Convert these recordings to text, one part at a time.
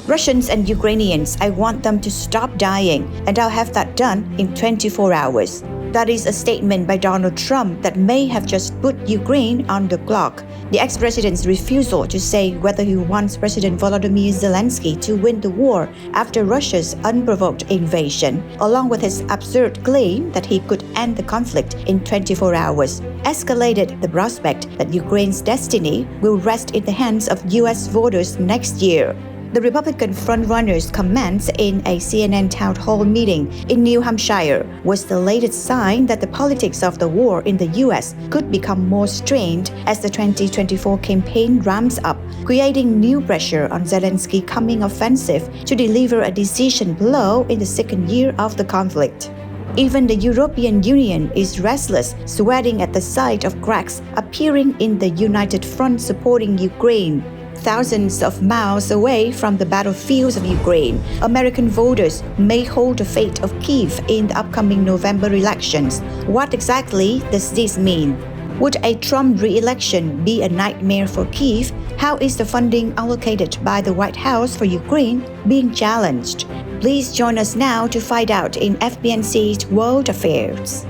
Russians and Ukrainians, I want them to stop dying, and I'll have that done in 24 hours. That is a statement by Donald Trump that may have just put Ukraine on the clock. The ex-president's refusal to say whether he wants President Volodymyr Zelensky to win the war after Russia's unprovoked invasion, along with his absurd claim that he could end the conflict in 24 hours, escalated the prospect that Ukraine's destiny will rest in the hands of U.S. voters next year. The Republican frontrunner's comments in a CNN town hall meeting in New Hampshire was the latest sign that the politics of the war in the U.S. could become more strained as the 2024 campaign ramps up, creating new pressure on Zelensky's coming offensive to deliver a decision blow in the second year of the conflict. Even the European Union is restless, sweating at the sight of cracks appearing in the united front supporting Ukraine. Thousands of miles away from the battlefields of Ukraine, American voters may hold the fate of Kyiv in the upcoming November elections. What exactly does this mean? Would a Trump re-election be a nightmare for Kyiv? How is the funding allocated by the White House for Ukraine being challenged? Please join us now to find out in FBNC's World Affairs.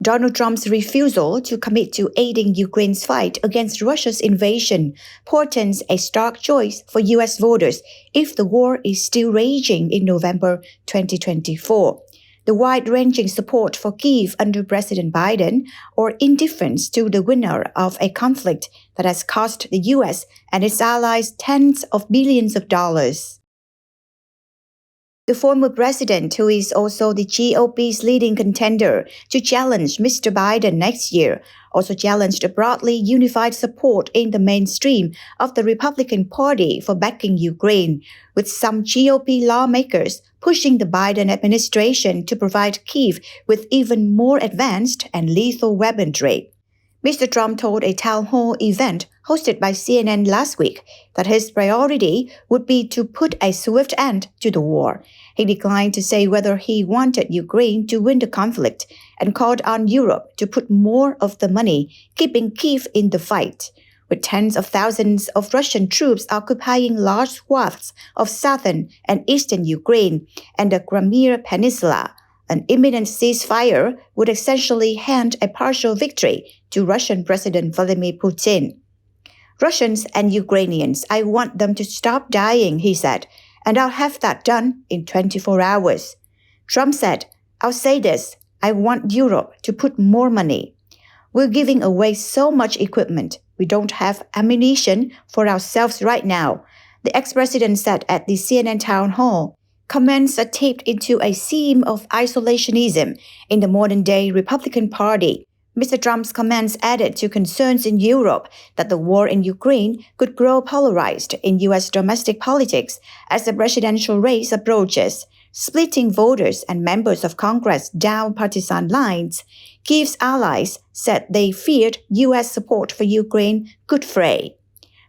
Donald Trump's refusal to commit to aiding Ukraine's fight against Russia's invasion portends a stark choice for U.S. voters if the war is still raging in November 2024. The wide-ranging support for Kyiv under President Biden, or indifference to the winner of a conflict that has cost the U.S. and its allies tens of billions of dollars. The former president, who is also the GOP's leading contender to challenge Mr. Biden next year, also challenged a broadly unified support in the mainstream of the Republican Party for backing Ukraine, with some GOP lawmakers pushing the Biden administration to provide Kyiv with even more advanced and lethal weaponry. Mr. Trump told a town hall event hosted by CNN last week that his priority would be to put a swift end to the war. He declined to say whether he wanted Ukraine to win the conflict and called on Europe to put more of the money keeping Kyiv in the fight. With tens of thousands of Russian troops occupying large swaths of southern and eastern Ukraine and the Crimea Peninsula, an imminent ceasefire would essentially hand a partial victory to Russian President Vladimir Putin. Russians and Ukrainians, I want them to stop dying, he said, and I'll have that done in 24 hours. Trump said, I'll say this, I want Europe to put more money. We're giving away so much equipment. We don't have ammunition for ourselves right now, the ex-president said at the CNN town hall. Comments are taped into a seam of isolationism in the modern-day Republican Party. Mr. Trump's comments added to concerns in Europe that the war in Ukraine could grow polarized in U.S. domestic politics as the presidential race approaches, splitting voters and members of Congress down partisan lines. Kyiv's allies said they feared U.S. support for Ukraine could fray.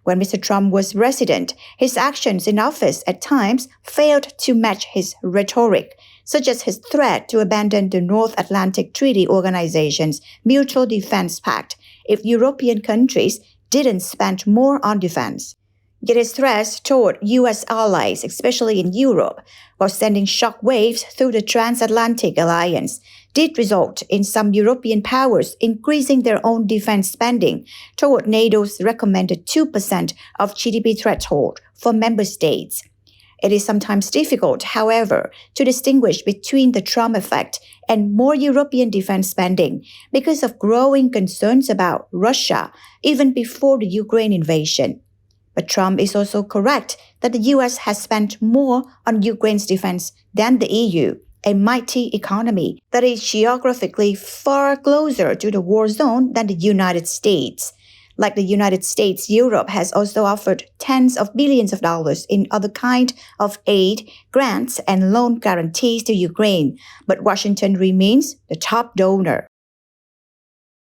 When Mr. Trump was president, his actions in office at times failed to match his rhetoric, such as his threat to abandon the North Atlantic Treaty Organization's Mutual Defense Pact if European countries didn't spend more on defense. Yet his threats toward U.S. allies, especially in Europe, while sending shock waves through the transatlantic alliance, did result in some European powers increasing their own defense spending toward NATO's recommended 2% of GDP threshold for member states. It is sometimes difficult, however, to distinguish between the Trump effect and more European defense spending because of growing concerns about Russia even before the Ukraine invasion. But Trump is also correct that the U.S. has spent more on Ukraine's defense than the EU, a mighty economy that is geographically far closer to the war zone than the United States. Like the United States, Europe has also offered tens of billions of dollars in other kind of aid, grants, and loan guarantees to Ukraine, but Washington remains the top donor.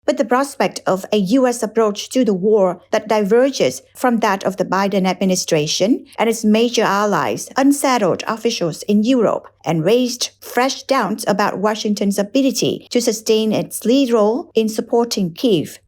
With the prospect of a U.S. approach to the war that diverges from that of the Biden administration and its major allies unsettled officials in Europe and raised fresh doubts about Washington's ability to sustain its lead role in supporting Kyiv.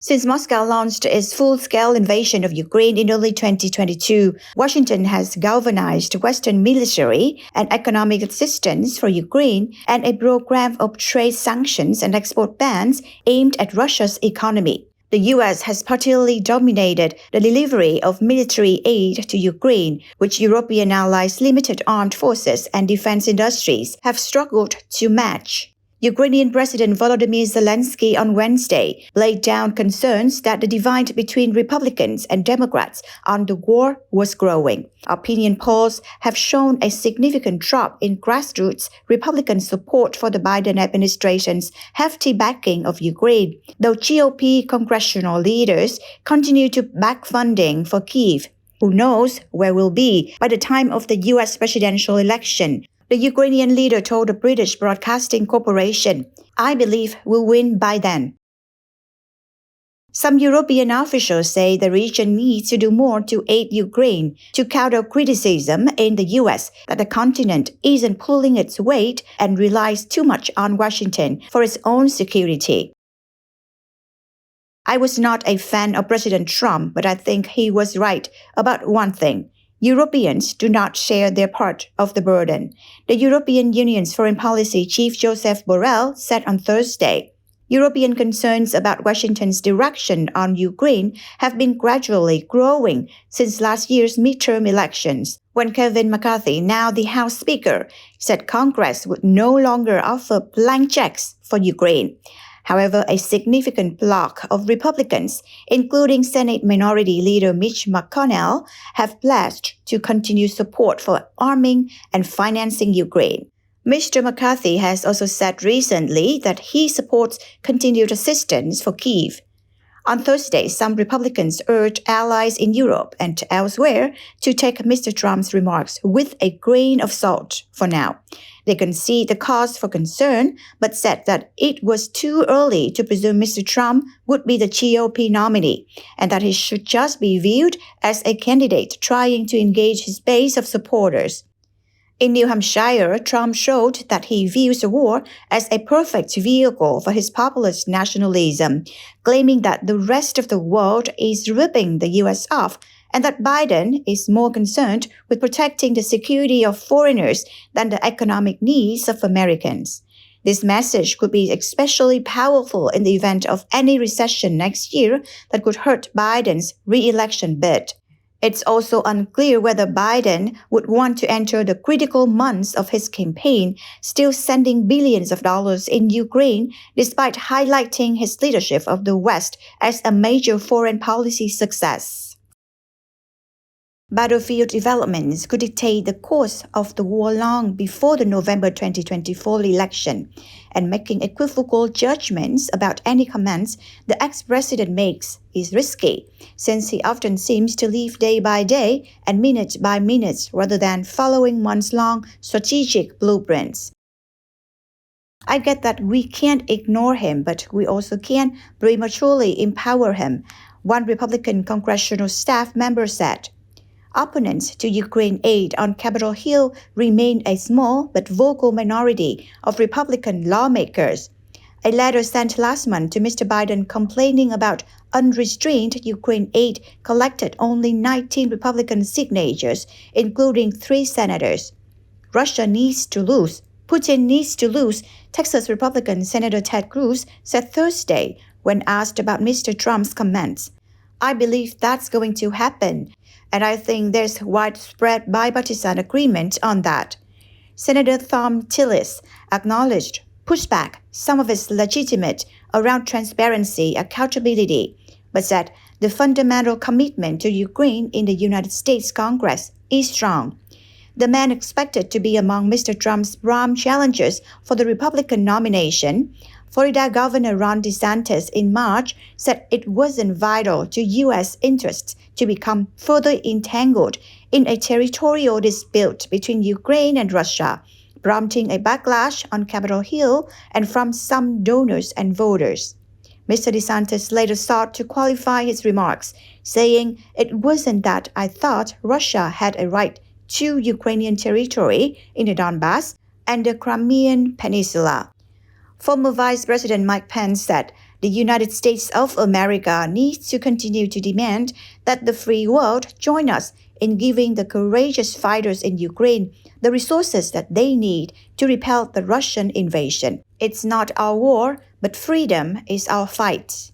Since Moscow launched its full-scale invasion of Ukraine in early 2022, Washington has galvanized Western military and economic assistance for Ukraine and a program of trade sanctions and export bans aimed at Russia's economy. The U.S. has partially dominated the delivery of military aid to Ukraine, which European allies' limited armed forces and defense industries have struggled to match. Ukrainian President Volodymyr Zelensky on Wednesday laid down concerns that the divide between Republicans and Democrats on the war was growing. Opinion polls have shown a significant drop in grassroots Republican support for the Biden administration's hefty backing of Ukraine, though GOP congressional leaders continue to back funding for Kyiv. Who knows where we'll be by the time of the U.S. presidential election? The Ukrainian leader told the British Broadcasting Corporation, "I believe we'll win by then." Some European officials say the region needs to do more to aid Ukraine to counter criticism in the U.S. that the continent isn't pulling its weight and relies too much on Washington for its own security. I was not a fan of President Trump, but I think he was right about one thing. Europeans do not share their part of the burden, the European Union's foreign policy chief Joseph Borrell said on Thursday. European concerns about Washington's direction on Ukraine have been gradually growing since last year's midterm elections, when Kevin McCarthy, now the House Speaker, said Congress would no longer offer blank checks for Ukraine. However, a significant bloc of Republicans, including Senate Minority Leader Mitch McConnell, have pledged to continue support for arming and financing Ukraine. Mr. McCarthy has also said recently that he supports continued assistance for Kyiv. On Thursday, some Republicans urged allies in Europe and elsewhere to take Mr. Trump's remarks with a grain of salt for now. They concede the cause for concern, but said that it was too early to presume Mr. Trump would be the GOP nominee, and that he should just be viewed as a candidate trying to engage his base of supporters. In New Hampshire, Trump showed that he views the war as a perfect vehicle for his populist nationalism, claiming that the rest of the world is ripping the U.S. off and that Biden is more concerned with protecting the security of foreigners than the economic needs of Americans. This message could be especially powerful in the event of any recession next year that could hurt Biden's re-election bid. It's also unclear whether Biden would want to enter the critical months of his campaign still sending billions of dollars in Ukraine, despite highlighting his leadership of the West as a major foreign policy success. Battlefield developments could dictate the course of the war long before the November 2024 election, and making equivocal judgments about any comments the ex-president makes is risky, since he often seems to live day by day and minute by minute rather than following months-long strategic blueprints. I get that we can't ignore him, but we also can't prematurely empower him, one Republican congressional staff member said. Opponents to Ukraine aid on Capitol Hill remain a small but vocal minority of Republican lawmakers. A letter sent last month to Mr. Biden complaining about unrestrained Ukraine aid collected only 19 Republican signatures, including 3 senators. Russia needs to lose. Putin needs to lose, Texas Republican Senator Ted Cruz said Thursday when asked about Mr. Trump's comments. I believe that's going to happen, and I think there's widespread bipartisan agreement on that. Senator Thom Tillis acknowledged pushback, some of it legitimate, around transparency, accountability, but said the fundamental commitment to Ukraine in the United States Congress is strong. The man expected to be among Mr. Trump's prime challengers for the Republican nomination, Florida Governor Ron DeSantis in March said it wasn't vital to U.S. interests to become further entangled in a territorial dispute between Ukraine and Russia, prompting a backlash on Capitol Hill and from some donors and voters. Mr. DeSantis later sought to qualify his remarks, saying, "It wasn't that I thought Russia had a right to Ukrainian territory in the Donbass and the Crimean Peninsula." Former Vice President Mike Pence said the United States of America needs to continue to demand that the free world join us in giving the courageous fighters in Ukraine the resources that they need to repel the Russian invasion. "It's not our war, but freedom is our fight."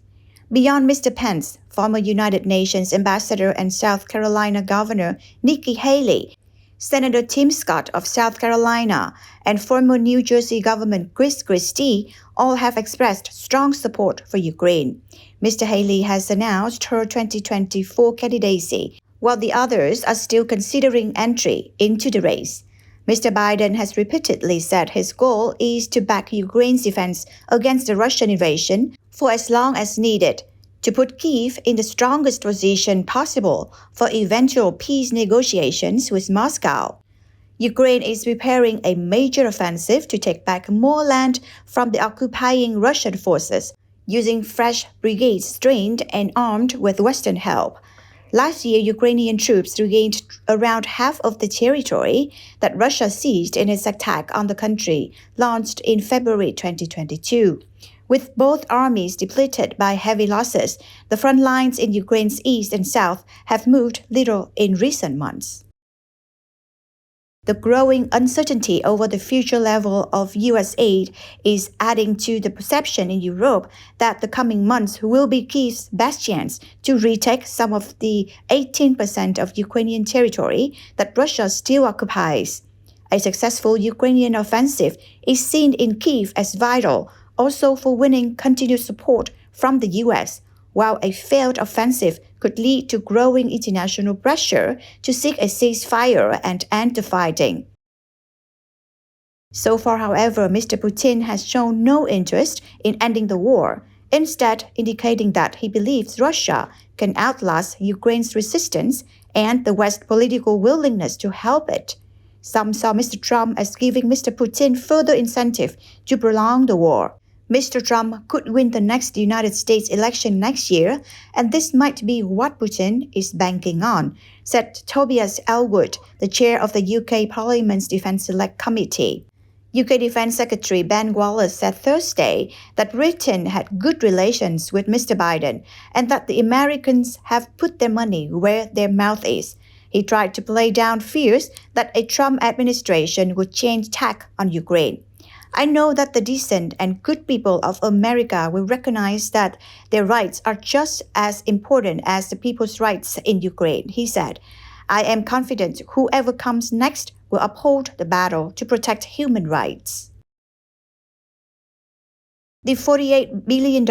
Beyond Mr. Pence, former United Nations Ambassador and South Carolina Governor Nikki Haley, Senator Tim Scott of South Carolina, and former New Jersey Governor Chris Christie all have expressed strong support for Ukraine. Mr. Haley has announced her 2024 candidacy, while the others are still considering entry into the race. Mr. Biden has repeatedly said his goal is to back Ukraine's defense against the Russian invasion for as long as needed, to put Kyiv in the strongest position possible for eventual peace negotiations with Moscow. Ukraine is preparing a major offensive to take back more land from the occupying Russian forces, using fresh brigades trained and armed with Western help. Last year, Ukrainian troops regained around half of the territory that Russia seized in its attack on the country, launched in February 2022. With both armies depleted by heavy losses, the front lines in Ukraine's east and south have moved little in recent months. The growing uncertainty over the future level of U.S. aid is adding to the perception in Europe that the coming months will be Kyiv's best chance to retake some of the 18% of Ukrainian territory that Russia still occupies. A successful Ukrainian offensive is seen in Kyiv as vital, also for winning continued support from the U.S., while a failed offensive could lead to growing international pressure to seek a ceasefire and end the fighting. So far, however, Mr. Putin has shown no interest in ending the war, instead indicating that he believes Russia can outlast Ukraine's resistance and the West's political willingness to help it. Some saw Mr. Trump as giving Mr. Putin further incentive to prolong the war. Mr. Trump could win the next United States election next year, and this might be what Putin is banking on, said Tobias Ellwood, the chair of the UK Parliament's Defence Select Committee. UK Defence Secretary Ben Wallace said Thursday that Britain had good relations with Mr. Biden and that the Americans have put their money where their mouth is. He tried to play down fears that a Trump administration would change tack on Ukraine. "I know that the decent and good people of America will recognize that their rights are just as important as the people's rights in Ukraine," he said. "I am confident whoever comes next will uphold the battle to protect human rights." The $48 billion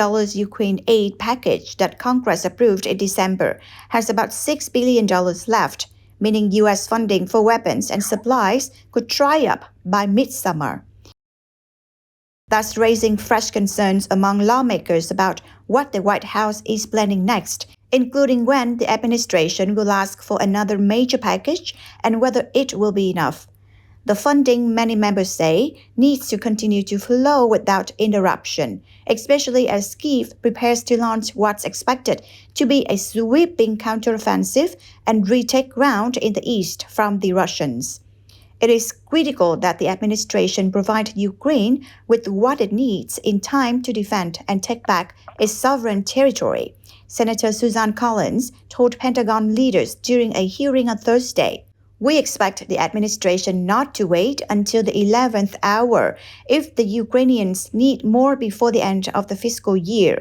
Ukraine aid package that Congress approved in December has about $6 billion left, meaning U.S. funding for weapons and supplies could dry up by mid-summer, thus raising fresh concerns among lawmakers about what the White House is planning next, including when the administration will ask for another major package and whether it will be enough. The funding, many members say, needs to continue to flow without interruption, especially as Kyiv prepares to launch what's expected to be a sweeping counteroffensive and retake ground in the east from the Russians. It is critical that the administration provide Ukraine with what it needs in time to defend and take back its sovereign territory, Senator Susan Collins told Pentagon leaders during a hearing on Thursday. "We expect the administration not to wait until the 11th hour if the Ukrainians need more before the end of the fiscal year.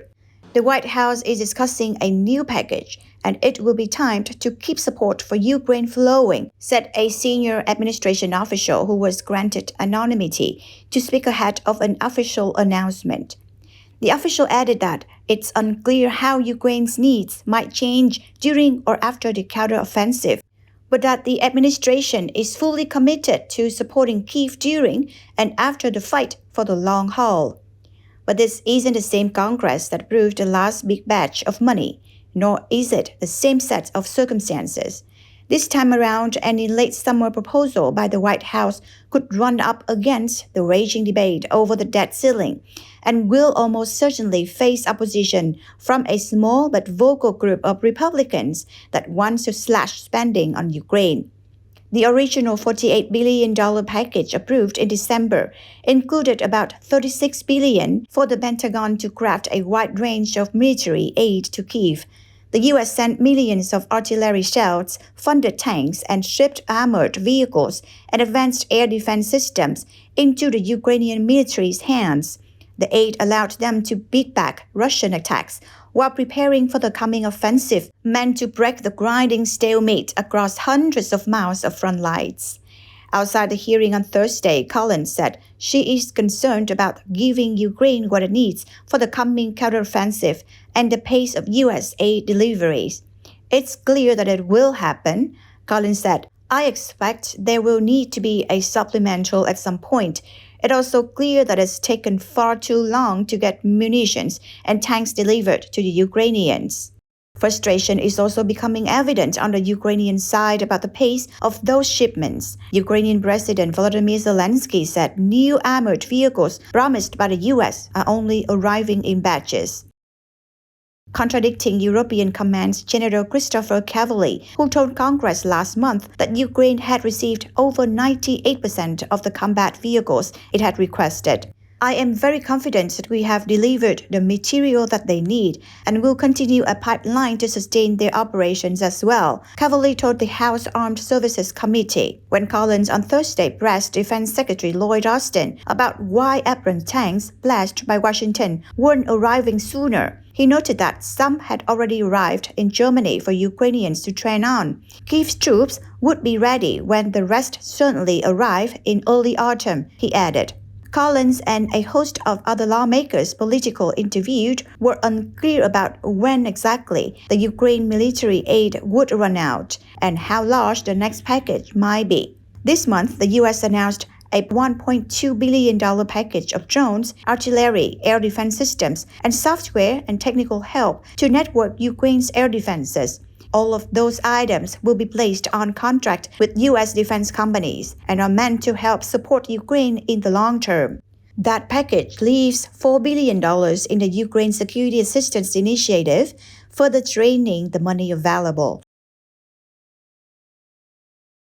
The White House is discussing a new package, and it will be timed to keep support for Ukraine flowing," said a senior administration official who was granted anonymity to speak ahead of an official announcement. The official added that it's unclear how Ukraine's needs might change during or after the counteroffensive, but that the administration is fully committed to supporting Kyiv during and after the fight for the long haul. But this isn't the same Congress that approved the last big batch of money, nor is it the same set of circumstances. This time around, any late summer proposal by the White House could run up against the raging debate over the debt ceiling and will almost certainly face opposition from a small but vocal group of Republicans that wants to slash spending on Ukraine. The original $48 billion package approved in December included about $36 billion for the Pentagon to craft a wide range of military aid to Kyiv. The U.S. sent millions of artillery shells, funded tanks, and shipped armored vehicles and advanced air defense systems into the Ukrainian military's hands. The aid allowed them to beat back Russian attacks while preparing for the coming offensive meant to break the grinding stalemate across hundreds of miles of front lines. Outside the hearing on Thursday, Collins said she is concerned about giving Ukraine what it needs for the coming counteroffensive and the pace of U.S. aid deliveries. It's clear that it will happen, Collins said. I expect there will need to be a supplemental at some point. It's also clear that it's taken far too long to get munitions and tanks delivered to the Ukrainians. Frustration is also becoming evident on the Ukrainian side about the pace of those shipments. Ukrainian President Volodymyr Zelensky said new armored vehicles promised by the U.S. are only arriving in batches. Contradicting European Command's General Christopher Cavalli, who told Congress last month that Ukraine had received over 98% of the combat vehicles it had requested. I am very confident that we have delivered the material that they need and will continue a pipeline to sustain their operations as well, Cavalli told the House Armed Services Committee when Collins on Thursday pressed Defense Secretary Lloyd Austin about why Abrams tanks pledged by Washington weren't arriving sooner. He noted that some had already arrived in Germany for Ukrainians to train on. Kyiv's troops would be ready when the rest certainly arrive in early autumn, he added. Collins and a host of other lawmakers political interviewed were unclear about when exactly the Ukraine military aid would run out and how large the next package might be. This month, the U.S. announced a $1.2 billion package of drones, artillery, air defense systems, and software and technical help to network Ukraine's air defenses. All of those items will be placed on contract with U.S. defense companies and are meant to help support Ukraine in the long term. That package leaves $4 billion in the Ukraine Security Assistance Initiative, further draining the money available.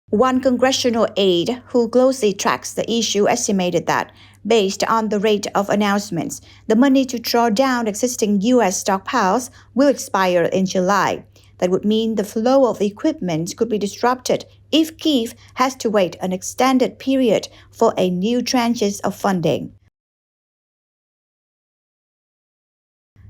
One congressional aide who closely tracks the issue estimated that, based on the rate of announcements, the money to draw down existing U.S. stockpiles will expire in July. That would mean the flow of equipment could be disrupted if Kyiv has to wait an extended period for a new tranches of funding.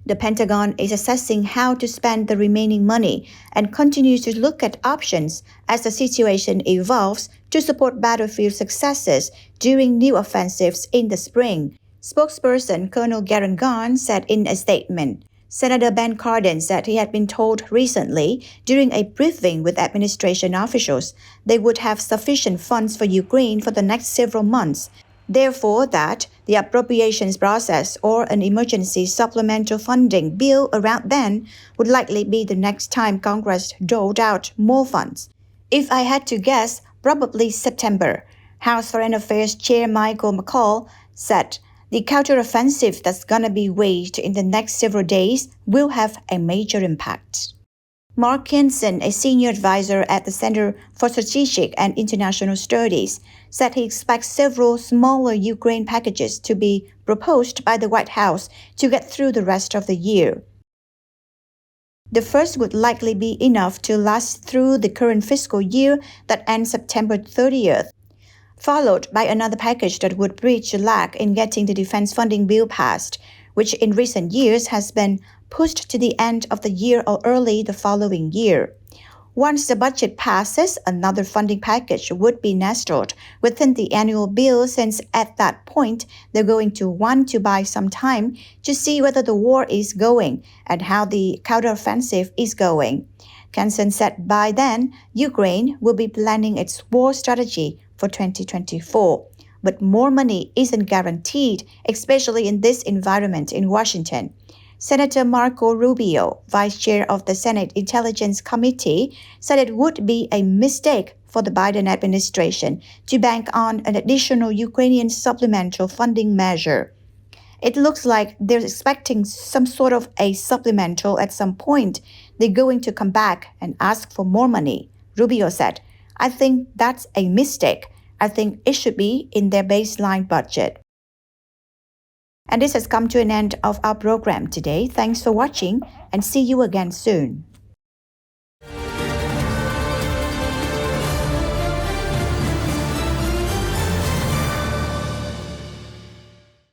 The Pentagon is assessing how to spend the remaining money and continues to look at options as the situation evolves to support battlefield successes during new offensives in the spring. Spokesperson Colonel Garen Garn said in a statement. Senator Ben Cardin said he had been told recently during a briefing with administration officials they would have sufficient funds for Ukraine for the next several months, therefore that the appropriations process or an emergency supplemental funding bill around then would likely be the next time Congress doled out more funds. If I had to guess, probably September, House Foreign Affairs Chair Michael McCaul said. The counteroffensive that's gonna be waged in the next several days will have a major impact. Mark Hansen, a senior advisor at the Center for Strategic and International Studies, said he expects several smaller Ukraine packages to be proposed by the White House to get through the rest of the year. The first would likely be enough to last through the current fiscal year that ends September 30th. Followed by another package that would bridge the lag in getting the defense funding bill passed, which in recent years has been pushed to the end of the year or early the following year. Once the budget passes, another funding package would be nestled within the annual bill since at that point they're going to want to buy some time to see whether the war is going and how the counteroffensive is going. Hansen said by then, Ukraine will be planning its war strategy for 2024. But more money isn't guaranteed, especially in this environment in Washington. Senator Marco Rubio, Vice Chair of the Senate Intelligence Committee, said it would be a mistake for the Biden administration to bank on an additional Ukrainian supplemental funding measure. It looks like they're expecting some sort of a supplemental at some point. They're going to come back and ask for more money, Rubio said. I think that's a mistake. I think it should be in their baseline budget. And this has come to an end of our program today. Thanks for watching and see you again soon.